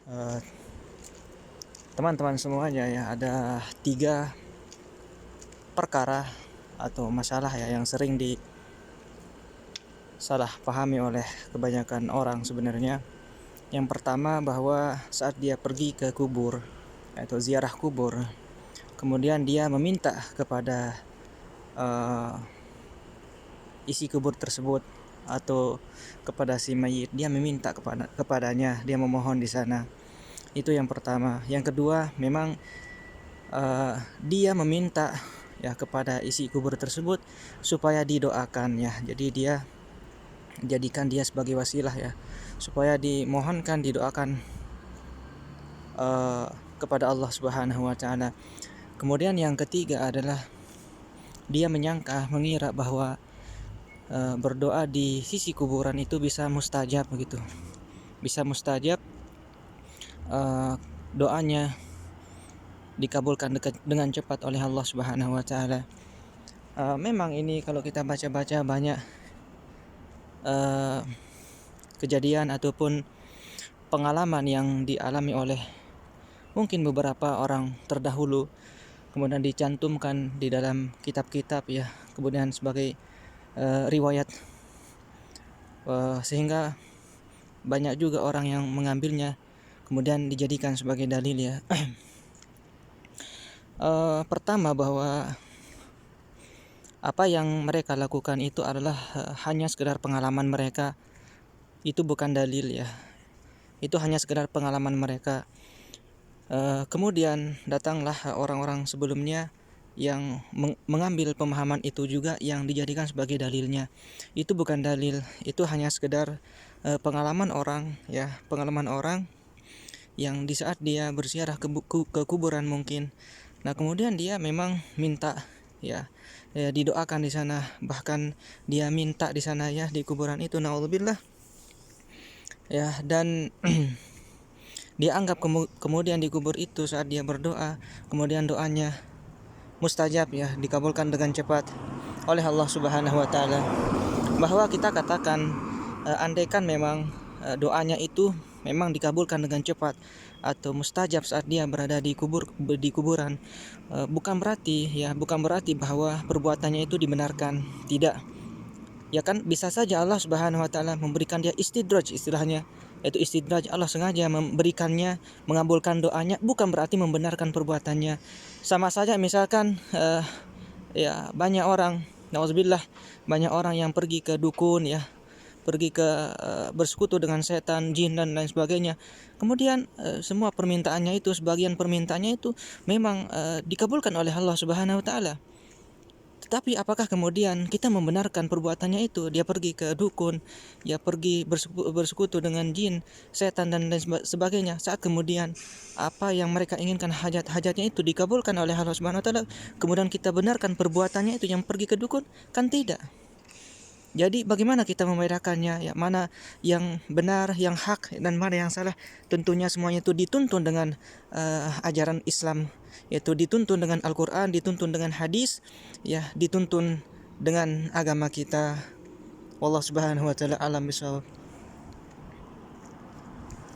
Eh, Teman-teman semuanya ya, ada 3 perkara atau masalah ya yang sering disalah pahami oleh kebanyakan orang sebenarnya. Yang pertama, bahwa saat dia pergi ke kubur atau ziarah kubur, kemudian dia meminta kepada isi kubur tersebut atau kepada si mayit, dia meminta kepadanya, dia memohon di sana. Itu yang pertama. Yang kedua, memang dia meminta ya kepada isi kubur tersebut supaya didoakan ya. Jadi dia jadikan dia sebagai wasilah ya, supaya dimohonkan, didoakan kepada Allah Subhanahu wa taala. Kemudian yang ketiga adalah dia mengira bahwa berdoa di sisi kuburan itu bisa mustajab begitu. Bisa mustajab, doanya dikabulkan dengan cepat oleh Allah Subhanahu wa taala. Memang ini kalau kita baca-baca banyak kejadian ataupun pengalaman yang dialami oleh mungkin beberapa orang terdahulu, kemudian dicantumkan di dalam kitab-kitab ya, kemudian sebagai riwayat, sehingga banyak juga orang yang mengambilnya kemudian dijadikan sebagai dalil ya. Pertama, bahwa apa yang mereka lakukan itu adalah hanya sekedar pengalaman mereka, itu bukan dalil ya. Itu hanya sekedar pengalaman mereka. Kemudian datanglah orang-orang sebelumnya yang mengambil pemahaman itu juga yang dijadikan sebagai dalilnya. Itu bukan dalil, itu hanya sekedar pengalaman orang ya, pengalaman orang yang di saat dia berziarah ke kuburan mungkin. Nah, kemudian dia memang minta ya, didoakan di sana, bahkan dia minta di sana ya, di kuburan itu, naudzubillah ya. Dan dia anggap kemudian di kubur itu saat dia berdoa, kemudian doanya mustajab ya, dikabulkan dengan cepat oleh Allah Subhanahu wa taala. Bahwa kita katakan, andaikan memang doanya itu memang dikabulkan dengan cepat atau mustajab saat dia berada di kuburan, bukan berarti bahwa perbuatannya itu dibenarkan. Tidak. Ya kan, bisa saja Allah Subhanahu wa taala memberikan dia istidraj, istilahnya yaitu istidraj. Allah sengaja memberikannya, mengabulkan doanya, bukan berarti membenarkan perbuatannya. Sama saja misalkan ya, banyak orang, nauzubillah, banyak orang yang pergi ke dukun ya, pergi ke bersekutu dengan setan, jin dan lain sebagainya. Kemudian semua permintaannya itu, sebagian permintaannya itu memang dikabulkan oleh Allah Subhanahu wa taala. Tetapi apakah kemudian kita membenarkan perbuatannya itu? Dia pergi ke dukun, dia pergi bersekutu dengan jin, setan dan lain sebagainya. Saat kemudian apa yang mereka inginkan, hajat-hajatnya itu dikabulkan oleh Allah Subhanahu wa taala, kemudian kita benarkan perbuatannya itu yang pergi ke dukun? Kan tidak. Jadi bagaimana kita membedakannya ya, mana yang benar, yang hak, dan mana yang salah? Tentunya semuanya itu dituntun dengan ajaran Islam, yaitu dituntun dengan Al-Quran, dituntun dengan hadis ya, dituntun dengan agama kita. Wallahu subhanahu wa ta'ala alam bisawab.